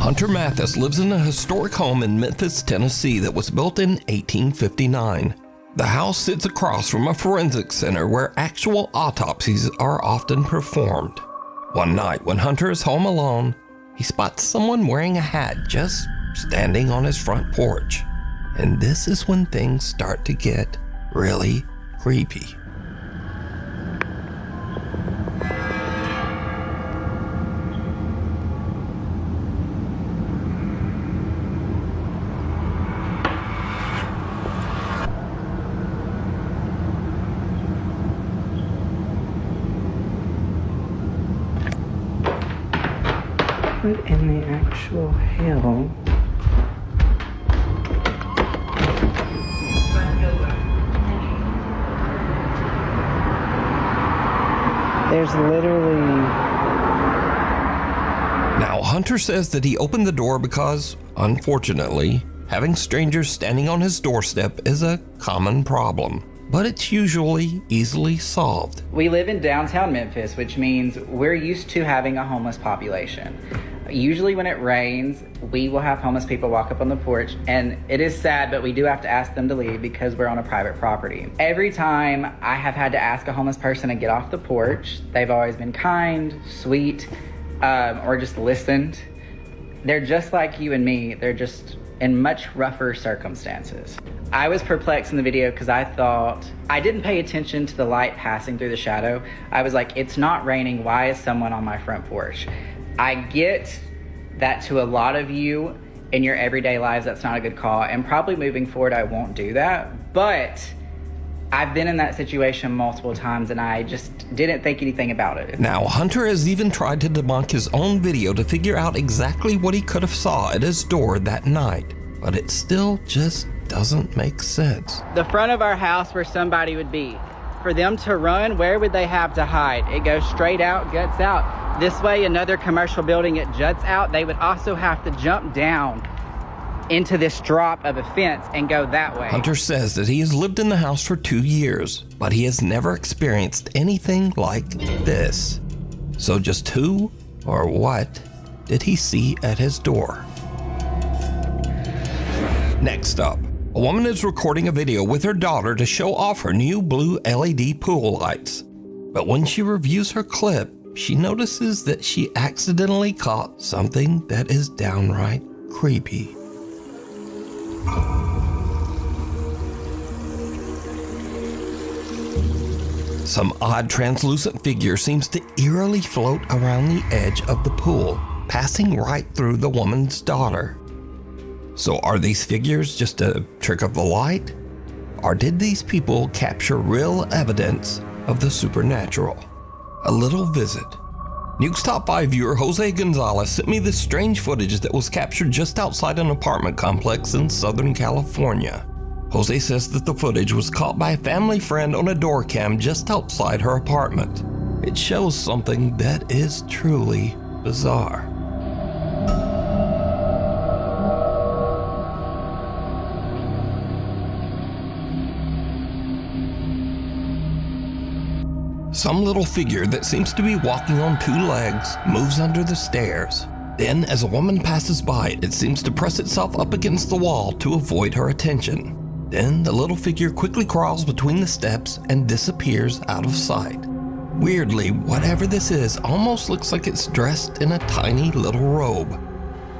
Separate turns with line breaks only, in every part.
Hunter Mathis lives in a historic home in Memphis, Tennessee that was built in 1859. The house sits across from a forensic center where actual autopsies are often performed. One night when Hunter is home alone, he spots someone wearing a hat just standing on his front porch. And this is when things start to get really creepy.
What in the actual hell? There's literally...
Now, Hunter says that he opened the door because, unfortunately, having strangers standing on his doorstep is a common problem. But it's usually easily solved.
We live in downtown Memphis, which means we're used to having a homeless population. Usually when it rains, we will have homeless people walk up on the porch, and it is sad, but we do have to ask them to leave because we're on a private property. Every time I have had to ask a homeless person to get off the porch, they've always been kind, sweet, or just listened. They're just like you and me. They're just in much rougher circumstances. I was perplexed in the video because I didn't pay attention to the light passing through the shadow. I was like, it's not raining. Why is someone on my front porch? I get that to a lot of you in your everyday lives, that's not a good call. And probably moving forward, I won't do that. But I've been in that situation multiple times and I just didn't think anything about it.
Now, Hunter has even tried to debunk his own video to figure out exactly what he could have saw at his door that night. But it still just doesn't make sense.
The front of our house where somebody would be. For them to run, where would they have to hide? It goes straight out, guts out. This way, another commercial building, it juts out. They would also have to jump down into this drop of a fence and go that way.
Hunter says that he has lived in the house for 2 years, but he has never experienced anything like this. So just who or what did he see at his door? Next up, a woman is recording a video with her daughter to show off her new blue LED pool lights. But when she reviews her clip, she notices that she accidentally caught something that is downright creepy. Some odd translucent figure seems to eerily float around the edge of the pool, passing right through the woman's daughter. So are these figures just a trick of the light? Or did these people capture real evidence of the supernatural? A little visit. Nuke's Top 5 viewer Jose Gonzalez sent me this strange footage that was captured just outside an apartment complex in Southern California. Jose says that the footage was caught by a family friend on a door cam just outside her apartment. It shows something that is truly bizarre. Some little figure that seems to be walking on 2 legs moves under the stairs. Then, as a woman passes by, it seems to press itself up against the wall to avoid her attention. Then, the little figure quickly crawls between the steps and disappears out of sight. Weirdly, whatever this is almost looks like it's dressed in a tiny little robe.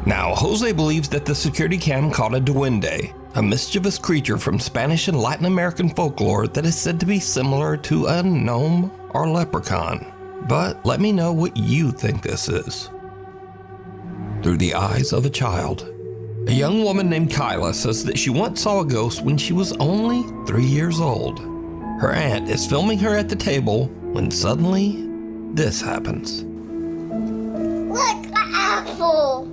Now, Jose believes that the security cam caught a duende, a mischievous creature from Spanish and Latin American folklore that is said to be similar to a gnome or leprechaun. But let me know what you think this is. Through the eyes of a child. A young woman named Kyla says that she once saw a ghost when she was only 3 years old. Her aunt is filming her at the table when suddenly this happens.
Look, the apple!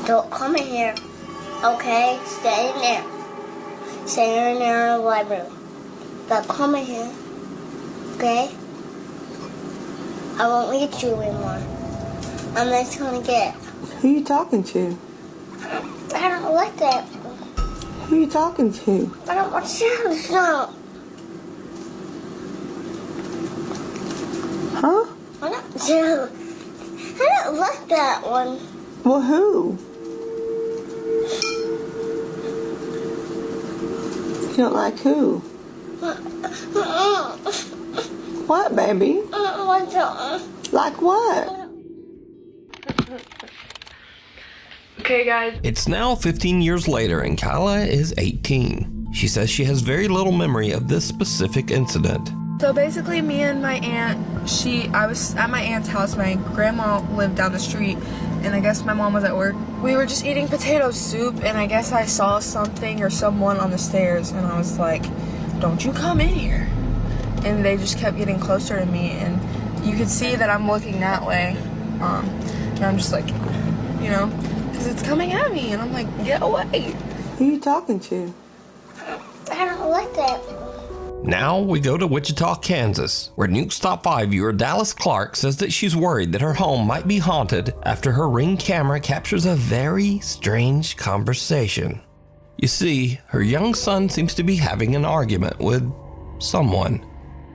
Don't come in here, okay? Stay in there. Stay in there in the library. Don't come in here, okay? I won't eat you anymore. I'm just gonna get.
Who you talking to?
I don't like that.
Who you talking to?
I don't want to. No.
Huh?
I don't So, I don't like that one.
Well, who? You don't like who? What, baby? Like what?
Okay, guys.
It's now 15 years later and Kyla is 18. She says she has very little memory of this specific incident.
So basically, me and my aunt, I was at my aunt's house. My grandma lived down the street, and I guess my mom was at work. We were just eating potato soup, and I guess I saw something or someone on the stairs, and I was like, don't you come in here. And they just kept getting closer to me, and you could see that I'm looking that way. And I'm just like, you know, because it's coming at me, and I'm like, get away.
Who are you talking to?
I don't like that.
Now we go to Wichita, Kansas, where Nuke's Top 5 viewer Dallas Clark says that she's worried that her home might be haunted after her Ring camera captures a very strange conversation. You see, her young son seems to be having an argument with someone,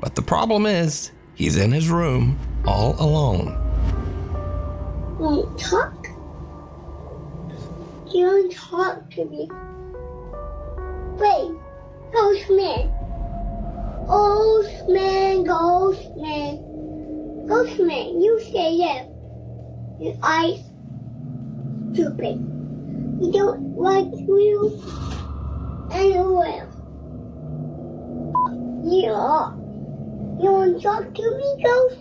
but the problem is, he's in his room all alone.
Won't talk? You don't talk to me. Wait, ghost man. Ghost man, ghost man. Ghost man, you say yes. Your eyes stupid. You don't like you anywhere. Yeah. You want to talk to me, ghost?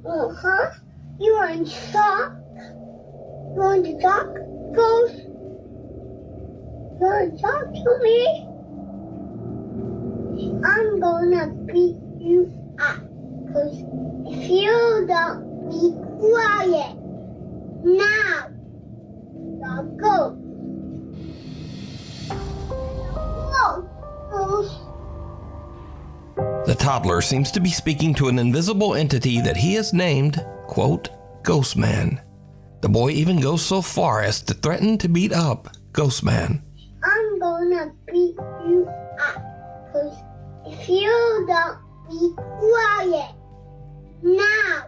Uh-huh. You want to talk? You want to talk, ghost? You want to talk to me? I'm gonna beat you up. Cause if you don't be quiet now, I'll go. Ghost.
The toddler seems to be speaking to an invisible entity that he has named, quote, Ghostman. The boy even goes so far as to threaten to beat up Ghostman.
I'm gonna beat you up. Cause if you don't be quiet now,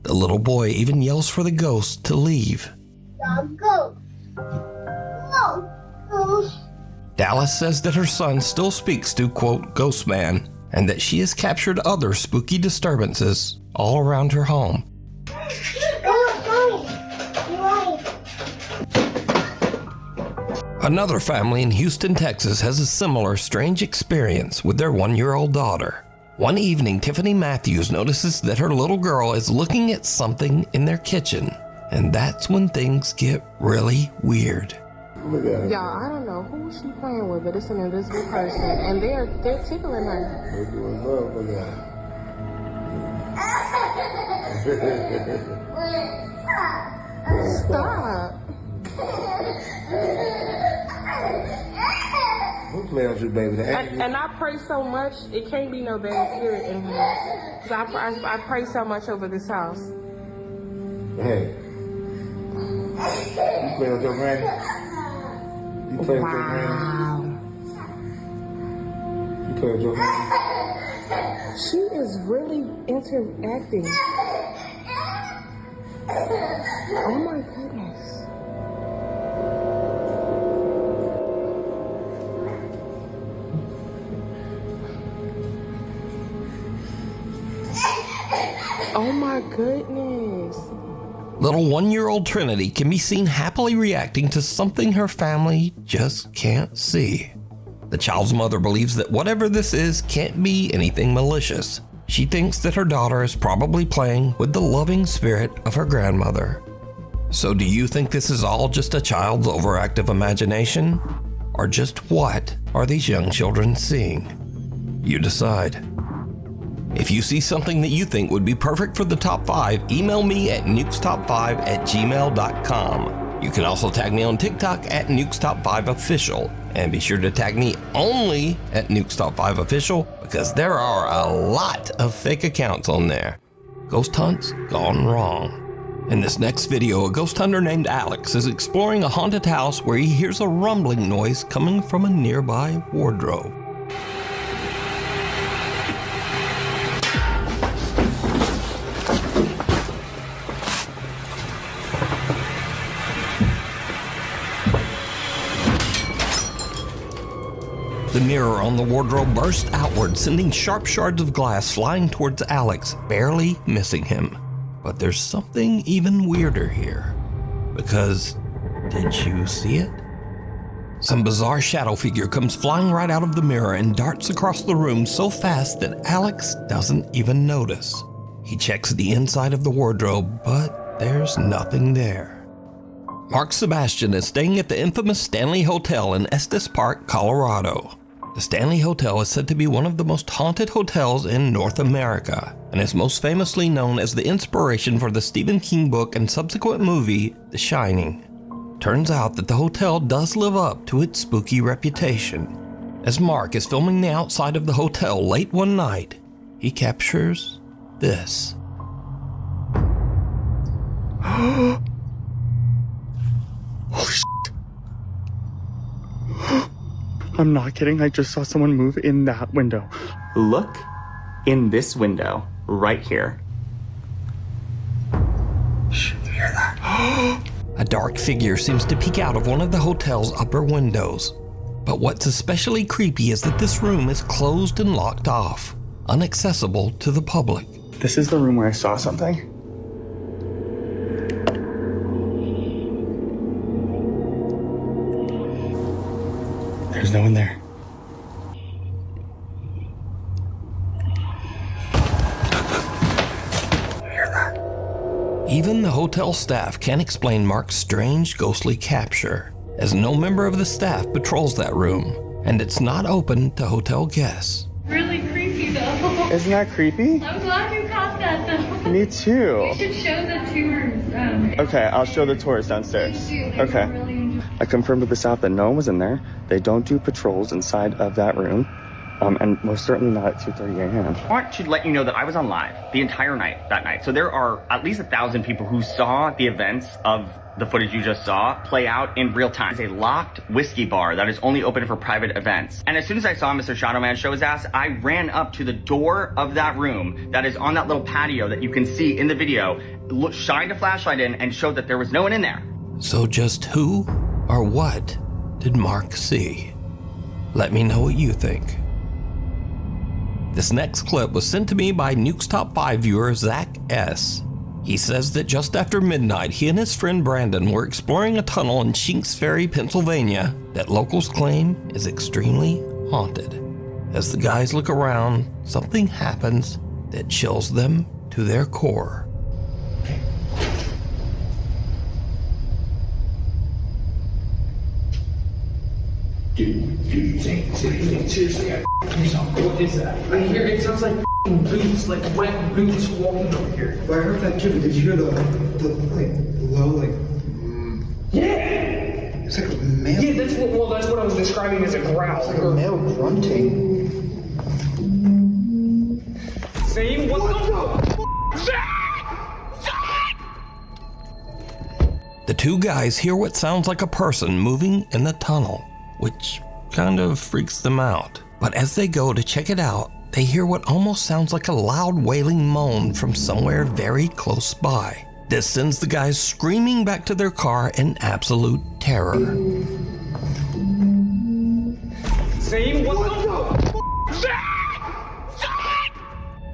The little boy even yells for the ghost to leave.
I'll go. Ghost.
Dallas says that her son still speaks to, quote, Ghostman, and that she has captured other spooky disturbances all around her home. Another family in Houston, Texas has a similar strange experience with their 1-year-old daughter. One evening, Tiffany Matthews notices that her little girl is looking at something in their kitchen, and that's when things get really weird.
Y'all, I don't know who she playing with, but it's an invisible person, and they're tickling her.
They're doing love for that.
Stop.
Who playing with you, baby?
And I pray so much, it can't be no bad spirit in here. 'Cause I pray so much over this house.
Hey. You playing with your granny? You playing with your granny? You playing with your granny?
She is really interacting. Oh my goodness. Oh my goodness.
Little 1-year-old Trinity can be seen happily reacting to something her family just can't see. The child's mother believes that whatever this is can't be anything malicious. She thinks that her daughter is probably playing with the loving spirit of her grandmother. So do you think this is all just a child's overactive imagination? Or just what are these young children seeing? You decide. If you see something that you think would be perfect for the top 5, email me at nukestop5@gmail.com. You can also tag me on TikTok at nukestop5official. And be sure to tag me only at nukestop5official because there are a lot of fake accounts on there. Ghost hunts gone wrong. In this next video, a ghost hunter named Alex is exploring a haunted house where he hears a rumbling noise coming from a nearby wardrobe. The mirror on the wardrobe burst outward, sending sharp shards of glass flying towards Alex, barely missing him. But there's something even weirder here. Because, did you see it? Some bizarre shadow figure comes flying right out of the mirror and darts across the room so fast that Alex doesn't even notice. He checks the inside of the wardrobe, but there's nothing there. Mark Sebastian is staying at the infamous Stanley Hotel in Estes Park, Colorado. The Stanley Hotel is said to be one of the most haunted hotels in North America, and is most famously known as the inspiration for the Stephen King book and subsequent movie, The Shining. Turns out that the hotel does live up to its spooky reputation. As Mark is filming the outside of the hotel late one night, he captures this.
Oh, shit. I'm not kidding. I just saw someone move in that window. Look in this window right here. Shh, you hear that?
A dark figure seems to peek out of one of the hotel's upper windows. But what's especially creepy is that this room is closed and locked off, inaccessible to the public.
This is the room where I saw something. There's no one there. You hear that?
Even the hotel staff can't explain Mark's strange, ghostly capture, as no member of the staff patrols that room, and it's not open to hotel guests.
Really creepy though.
Isn't that creepy?
I'm glad you caught that though.
Me too.
You should show the tours.
Okay, I'll show the tours downstairs.
Please do.
Okay.
Really enjoy.
I confirmed with the staff that no one was in there. They don't do patrols inside of that room. And most certainly not at 2:30 a.m.
I want to let you know that I was on live the entire night that night. So there are at least 1,000 people who saw the events of the footage you just saw play out in real time. It's a locked whiskey bar that is only open for private events. And as soon as I saw Mr. Shadowman show his ass, I ran up to the door of that room that is on that little patio that you can see in the video, shined a flashlight in and showed that there was no one in there.
So just who or what did Mark see? Let me know what you think. This next clip was sent to me by Nuke's Top 5 viewer Zach S. He says that just after midnight, he and his friend Brandon were exploring a tunnel in Shinks Ferry, Pennsylvania, that locals claim is extremely haunted. As the guys look around, something happens that chills them to their core.
Dude, seriously, what is that? I hear it sounds like boots, like wet boots walking over here.
Well, I heard that too, but did you hear the like low, like?
Yeah.
It's like a male.
Yeah, that's what I was describing as a growl.
It's like a male grunting.
Same. What the?
The two guys hear what sounds like a person moving in the tunnel, which kind of freaks them out. But as they go to check it out, they hear what almost sounds like a loud wailing moan from somewhere very close by. This sends the guys screaming back to their car in absolute terror.
Same. What the?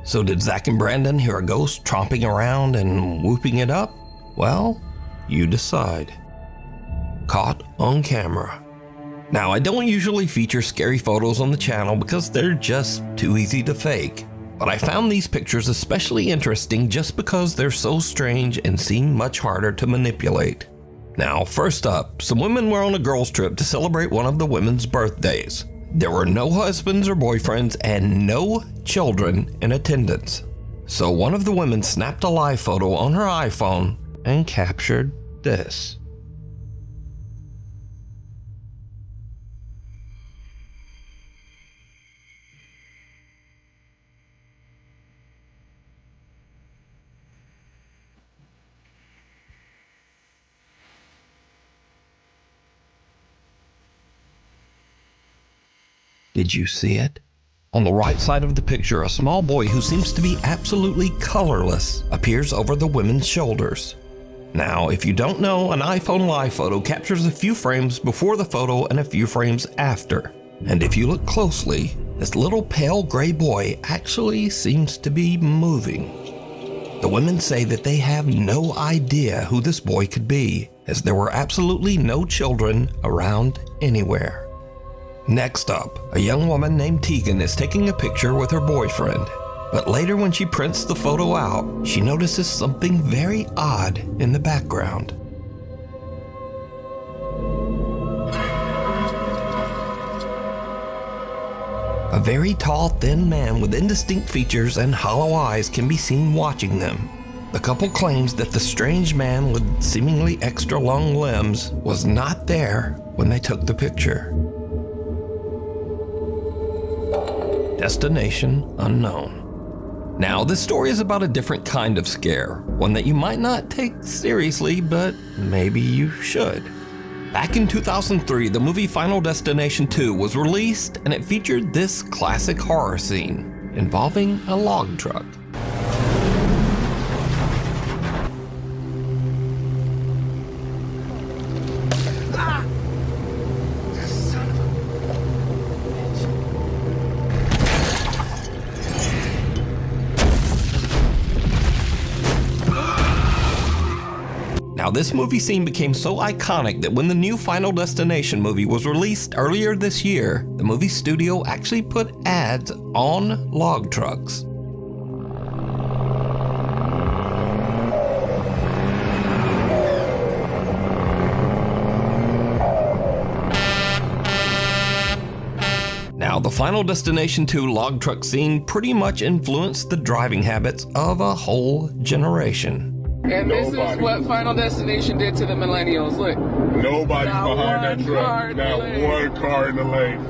So did Zach and Brandon hear a ghost tromping around and whooping it up? Well, you decide. Caught on camera. Now, I don't usually feature scary photos on the channel because they're just too easy to fake, but I found these pictures especially interesting just because they're so strange and seem much harder to manipulate. Now, first up, some women were on a girls' trip to celebrate one of the women's birthdays. There were no husbands or boyfriends and no children in attendance. So one of the women snapped a live photo on her iPhone and captured this. Did you see it? On the right side of the picture, a small boy who seems to be absolutely colorless appears over the women's shoulders. Now, if you don't know, an iPhone live photo captures a few frames before the photo and a few frames after. And if you look closely, this little pale gray boy actually seems to be moving. The women say that they have no idea who this boy could be, as there were absolutely no children around anywhere. Next up, a young woman named Tegan is taking a picture with her boyfriend. But later when she prints the photo out, she notices something very odd in the background. A very tall, thin man with indistinct features and hollow eyes can be seen watching them. The couple claims that the strange man with seemingly extra long limbs was not there when they took the picture. Destination unknown. Now, this story is about a different kind of scare, one that you might not take seriously, but maybe you should. Back in 2003, the movie Final Destination 2 was released, and it featured this classic horror scene involving a log truck. Now, this movie scene became so iconic that when the new Final Destination movie was released earlier this year, the movie studio actually put ads on log trucks. Now, the Final Destination 2 log truck scene pretty much influenced the driving habits of a whole generation.
And this is what Final Destination did to the millennials. Look.
Nobody's behind that truck. Not one car in the lane.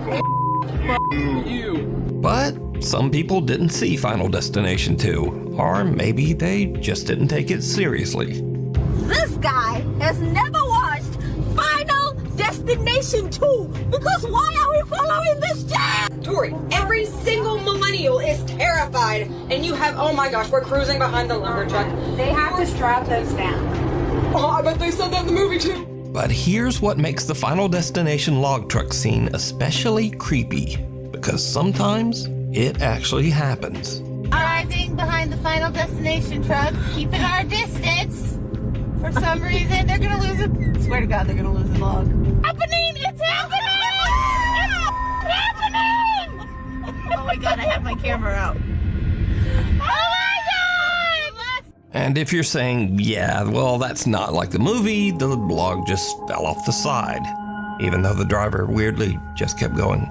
F
you.
But some people didn't see Final Destination 2, or maybe they just didn't take it seriously.
This guy has never watched Final Destination 2 because why are we following this jam?
Tori, every single millennial is terrified, and you have, oh my gosh, we're cruising behind the lumber truck.
They have to strap those down.
Oh, I bet they said that in the movie too.
But here's what makes the Final Destination log truck scene especially creepy, because sometimes it actually happens.
Arriving behind the Final Destination truck, keeping our distance. For some reason, they're gonna lose it. Swear to God, they're gonna lose a log. Happening! It's happening! It's happening! Oh my God, I have my camera out. Oh my God!
And if you're saying, yeah, well, that's not like the movie, the log just fell off the side, even though the driver weirdly just kept going.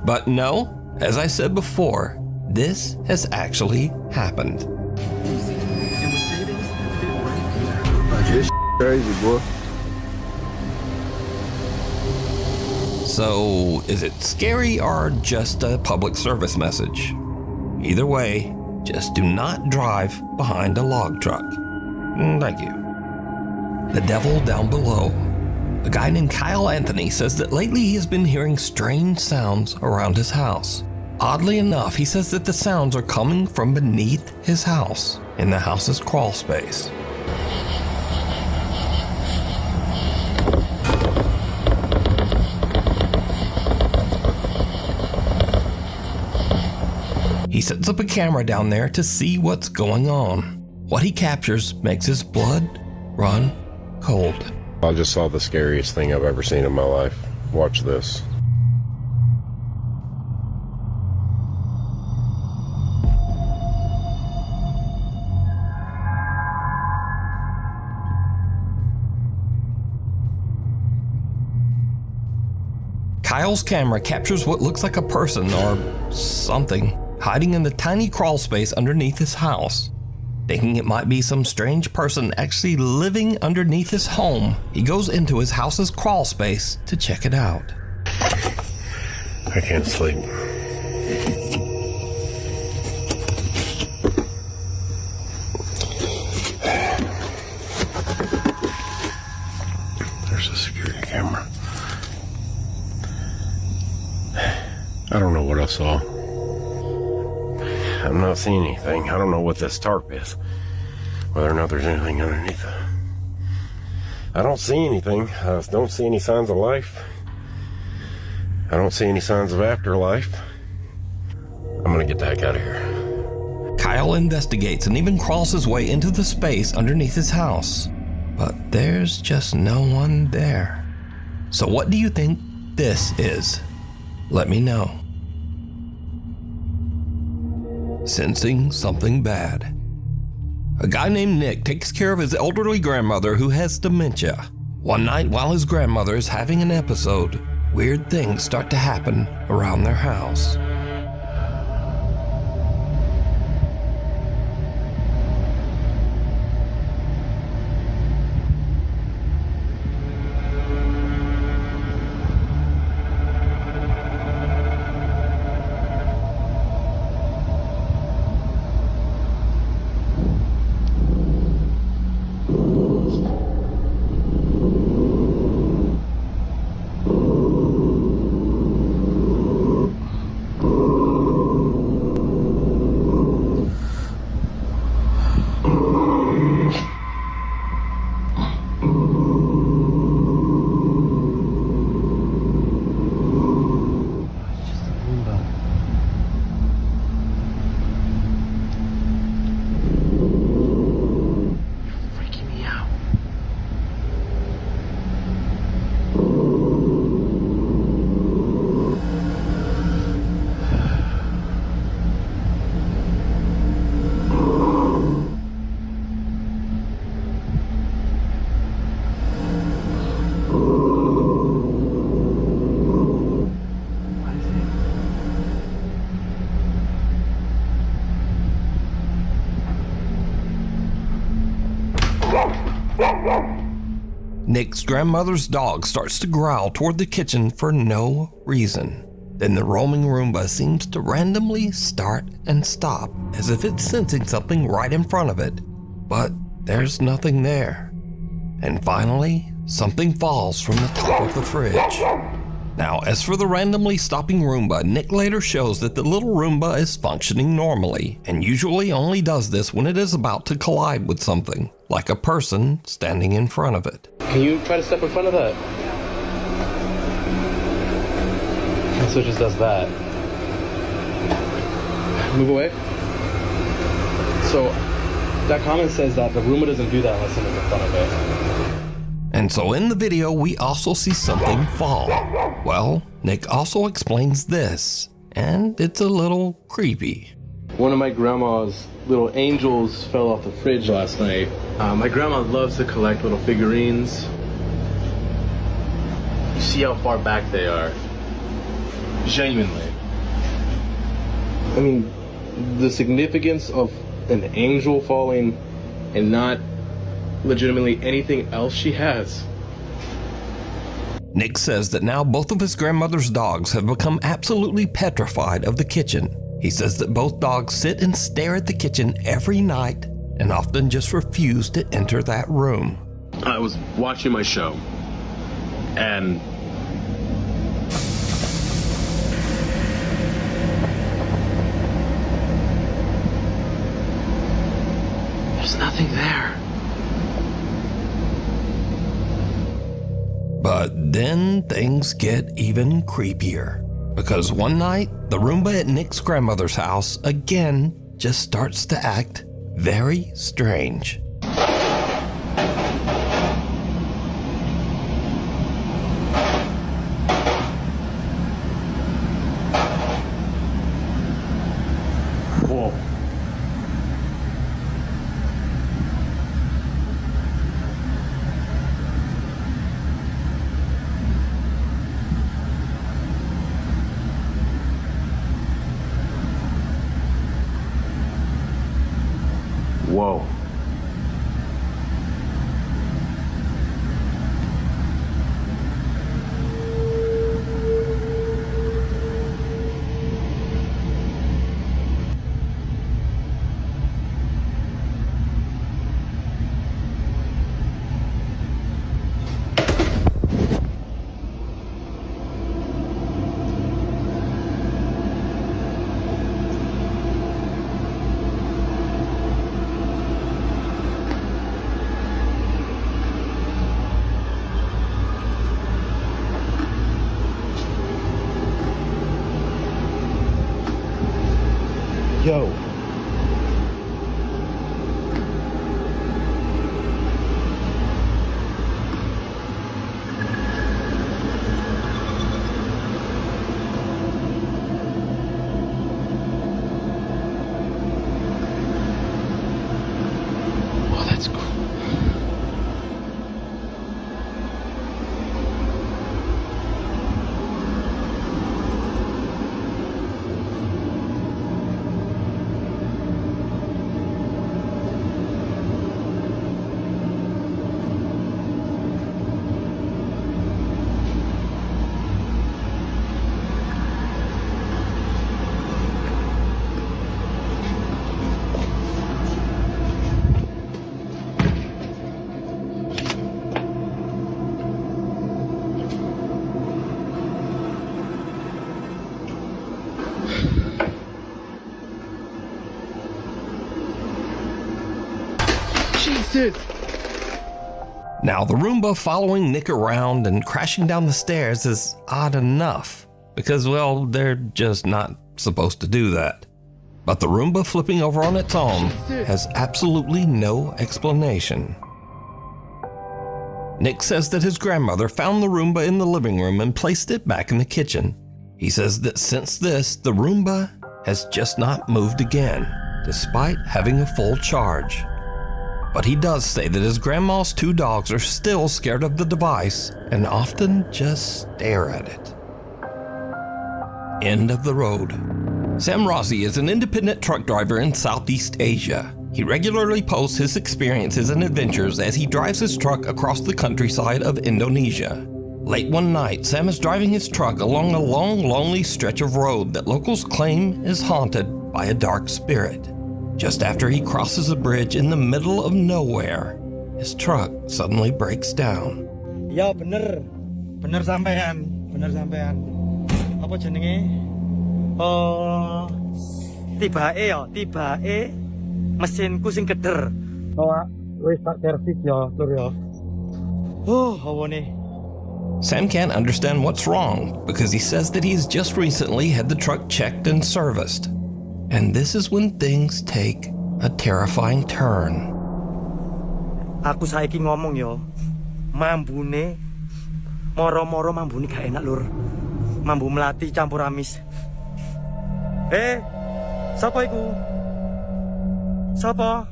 But no, as I said before, this has actually happened.
This crazy, boy.
So, is it scary or just a public service message? Either way, just do not drive behind a log truck. Thank you. The devil down below. A guy named Kyle Anthony says that lately he has been hearing strange sounds around his house. Oddly enough, he says that the sounds are coming from beneath his house, in the house's crawl space. He sets up a camera down there to see what's going on. What he captures makes his blood run cold.
I just saw the scariest thing I've ever seen in my life. Watch this.
Kyle's camera captures what looks like a person or something hiding in the tiny crawl space underneath his house. Thinking it might be some strange person actually living underneath his home, he goes into his house's crawl space to check it out.
I can't sleep. There's a security camera. I don't know what I saw. I'm not seeing anything. I don't know what this tarp is. Whether or not there's anything underneath it. I don't see anything. I don't see any signs of life. I don't see any signs of afterlife. I'm gonna get the heck out of here.
Kyle investigates and even crawls his way into the space underneath his house. But there's just no one there. So what do you think this is? Let me know. Sensing something bad. A guy named Nick takes care of his elderly grandmother who has dementia. One night while his grandmother is having an episode, weird things start to happen around their house. Nick's grandmother's dog starts to growl toward the kitchen for no reason. Then the roaming Roomba seems to randomly start and stop, as if it's sensing something right in front of it. But there's nothing there. And finally, something falls from the top of the fridge. Now, as for the randomly stopping Roomba, Nick later shows that the little Roomba is functioning normally, and usually only does this when it is about to collide with something, like a person standing in front of it.
Can you try to step in front of that? And so it just does that. Move away. So that comment says that the Roomba doesn't do that unless someone's in front of it.
And so in the video, we also see something fall. Well, Nick also explains this, and it's a little creepy.
One of my grandma's little angels fell off the fridge last night. My grandma loves to collect little figurines. You see how far back they are. Genuinely. I mean, the significance of an angel falling and not legitimately anything else she has.
Nick says that now both of his grandmother's dogs have become absolutely petrified of the kitchen. He says that both dogs sit and stare at the kitchen every night and often just refuse to enter that room.
I was watching my show and there's nothing there.
But then things get even creepier. Because one night, the Roomba at Nick's grandmother's house again just starts to act very strange.
Whoa. Whoa. Jesus!
Now, the Roomba following Nick around and crashing down the stairs is odd enough, because, well, they're just not supposed to do that. But the Roomba flipping over on its own has absolutely no explanation. Nick says that his grandmother found the Roomba in the living room and placed it back in the kitchen. He says that since this, the Roomba has just not moved again, despite having a full charge. But he does say that his grandma's 2 dogs are still scared of the device and often just stare at it. End of the road. Sam Rossi is an independent truck driver in Southeast Asia. He regularly posts his experiences and adventures as he drives his truck across the countryside of Indonesia. Late one night, Sam is driving his truck along a long, lonely stretch of road that locals claim is haunted by a dark spirit. Just after he crosses a bridge in the middle of nowhere, his truck suddenly breaks down.
Ya bener sampean. Apa jenenge? Tibake mesinku sing keder. Wis tak servis ya, Lur ya. Hawane.
Sam can't understand what's wrong because he says that he's just recently had the truck checked and serviced. And this is when things take a terrifying turn.
Aku saiki ngomong yo, mambune moro-moro mambune gak enak, Lur. Mambu melati campur amis. Sapa iku? Sapa?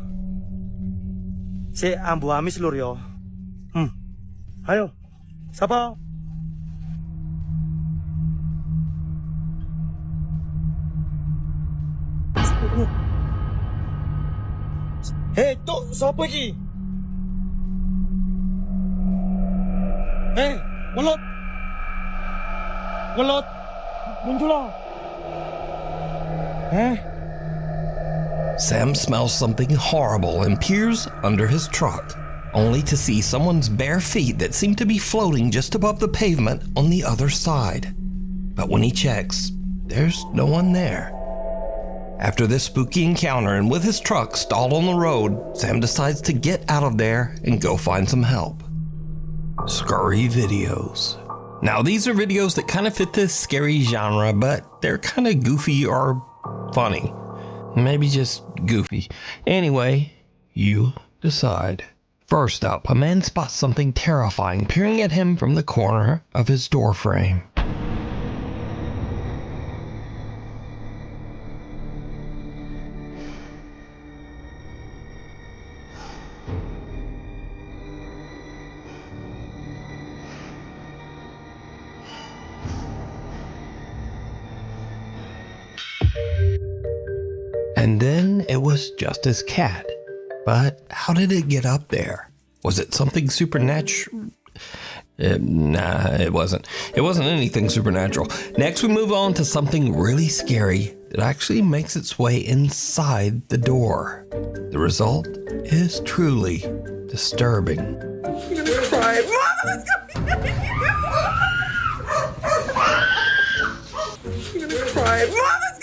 Si ambu amis, Lur yo. Ayo. Sapa? Tuk, sapa iki? Welut. Muncul lah.
Sam smells something horrible and peers under his truck, only to see someone's bare feet that seem to be floating just above the pavement on the other side. But when he checks, there's no one there. After this spooky encounter and with his truck stalled on the road, Sam decides to get out of there and go find some help. Scaryvideos. Now, these are videos that kind of fit this scary genre, but they're kind of goofy or funny. Maybe just goofy. Anyway, you decide. First up, a man spots something terrifying peering at him from the corner of his door frame. And then it was just his cat. But how did it get up there? Was it something supernatural? Nah, it wasn't. It wasn't anything supernatural. Next, we move on to something really scary that actually makes its way inside the door. The result is truly disturbing.
I'm gonna cry. Mama, let's go! I'm gonna cry. Mama, let's go!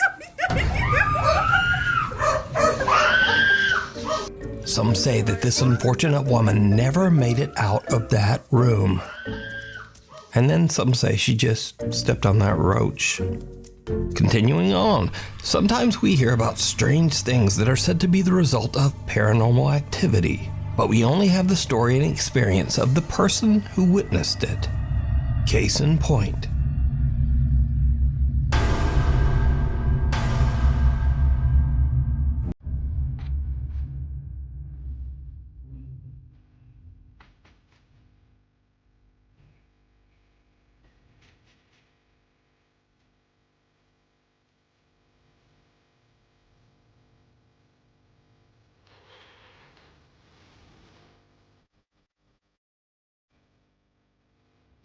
Some say that this unfortunate woman never made it out of that room. And then some say she just stepped on that roach. Continuing on, sometimes we hear about strange things that are said to be the result of paranormal activity, but we only have the story and experience of the person who witnessed it. Case in point.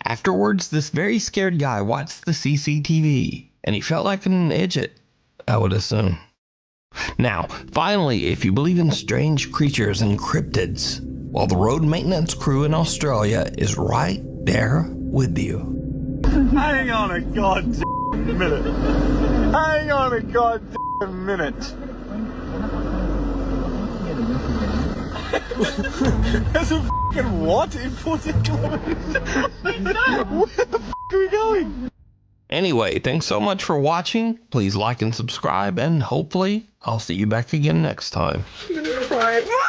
Afterwards, this very scared guy watched the CCTV, and he felt like an idiot, I would assume. Now, finally, if you believe in strange creatures and cryptids, well, the road maintenance crew in Australia is right there with you.
Hang on a goddamn minute. Hang on a goddamn minute. There's a fucking what in 14 kilometers? Where the fuck are we going?
Anyway, thanks so much for watching. Please like and subscribe, and hopefully I'll see you back again next time.
I'm gonna cry.